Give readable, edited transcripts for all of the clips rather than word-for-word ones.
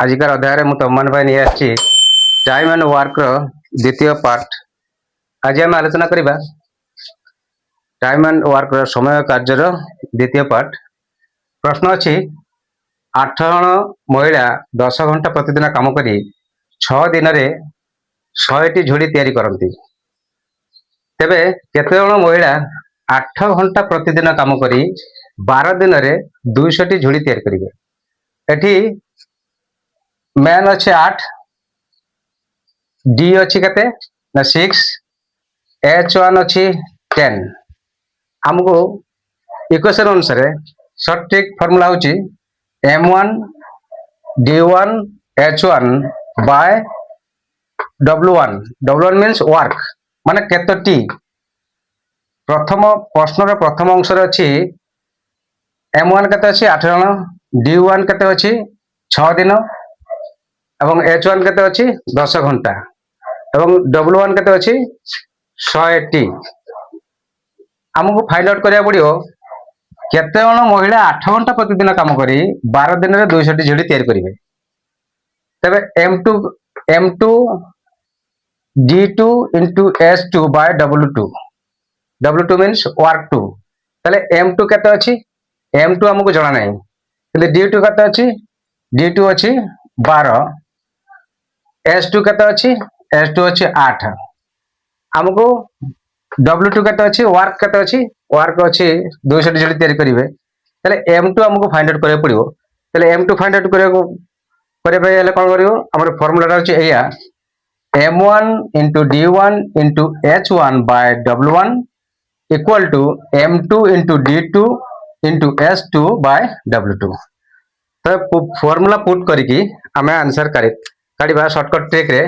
आजिकार अध्याय मु तुम नहीं आसी टाइम एंड वर्क द्वितीय पार्ट। आज आम आलोचना करवा टाइम एंड वर्क समय कार्यर द्वितीय पार्ट। प्रश्न अच्छी 8 जन महिला 10 घंटा प्रतिदिन काम करी 6 दिन में 100टी झोली तैयारी करती। तेबे केते जन महिला 8 घंटा प्रतिदिन काम करी 12 दिन में 200टी झोली तैयारी करेंगे। एठी मैन अच्छे 8, डी अच्छी केते ना 6, H1 अच्छी 10। आमको इक्वेशन अनुसार सटीक फॉर्मूला होची M1 D1 H1 bye W1। W1 means work माने केतोटी। प्रथम प्रश्नर प्रथम अंश अच्छी M1 केते अच्छी 8 जन, D1 केते अच्छी 6 दिन एवं H1 केते अच्छी 10 घंटा एवं W1 केते अच्छी 100टी। आमको फाइंड आउट करिया पड़ियो केते जन महिला 8 घंटा प्रतिदिन काम करी 12 दिन में 200टी झोली तैयारी करिवे। तबे M2 D2 into S2 by W2। W2 means work 2। ताले M2 केते अच्छी M2 हमको जाना नहीं किंतु D2 केते अच्छी D2 अच्छी 12, S2 केते अच्छी S2 अच्छी 8। हमको W2 केते अच्छी वर्क केते अच्छी वर्क अच्छी 200 जोड़ी तैयारी करिवे। ताले M2 हमको फाइंड आउट करया पड़ियो। ताले M2 फाइंड आउट करया हेले कोन करियो हमर फार्मूला अछि एया M1 into D1 into H1 by W1 equal to M2 into D2 into S2 by W2। तो फॉर्मूला पुट करिकी आमे आंसर काढिबा शॉर्टकट ट्रिक रे।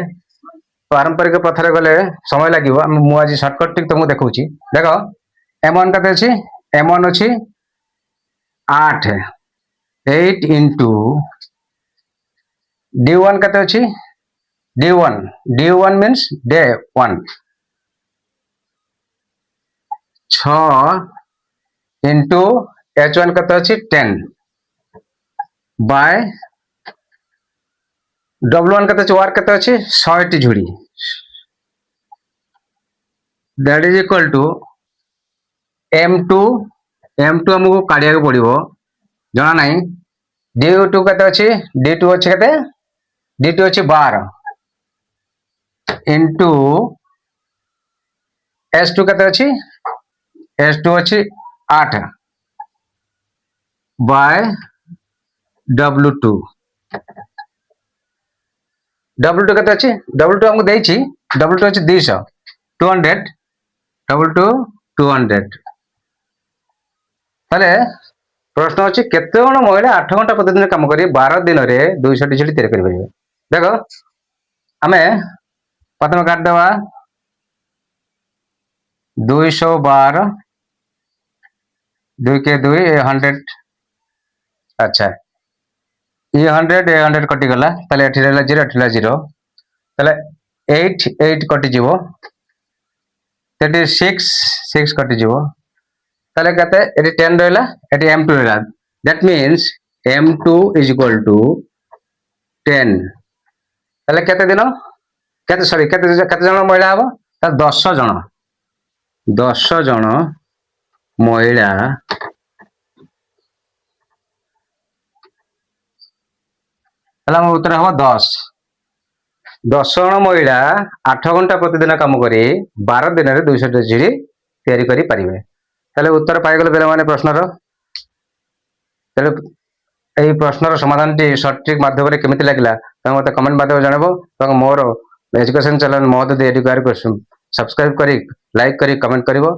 पारंपरिक पथरे गले समय लागिवो। मु आज शॉर्टकट ट्रिक तुमको देखौची। देखो M1 कते अछि M1 अछि 8 into D1 कते अछि D1 means day 1 6 into H1 कते अछि 10 बाय W1 कते अछि वर्क कते अछि 100टी झोड़ी। That is equal to M2 हमको काढिया पड़िबो जाना नहीं। D2 कते अछि D2 अछि कते D2 अछि 12 into S2 कते अछि S2 अछि 8 बाय W2। W2 कते अछि W2 हमको देछि W2 अछि 200 W2 200। ताले प्रश्न अछि केते जन महिला 8 घंटा प्रतिदिन काम करी 12 दिन में 200टी झोली तैयारी करिवे। देखो आमे प्रथम काट देबा 212 2 के 2 100। अच्छा ये 100 कटि गला ताले एठी रहला 0 एठी रहला 0 ताले 8 कटि जीवो 6 कटि जीवो ताले कते एठी 10 रहला एठी M2 रहला। That means M2 is equal to 10। ताले केते दिन केते सॉरी केते जन महिला हबो ताले 10 जन महिला ताले हम उत्तर हबो 10 जन महिला 8 घंटा प्रतिदिन काम करी 12 दिन में 200टी झोली तैयारी करि परिवे। ताले उत्तर पाइगले बेले माने प्रश्नर। ताले एही प्रश्नर समाधान टी शॉर्ट ट्रिक माध्यम रे केमिति लागला त मते कमेंट माध्यम जणाबो। त मोर एजुकेशन चैनल महदोदी एजुकेयर को सब्सक्राइब करी लाइक करी कमेंट करिवो।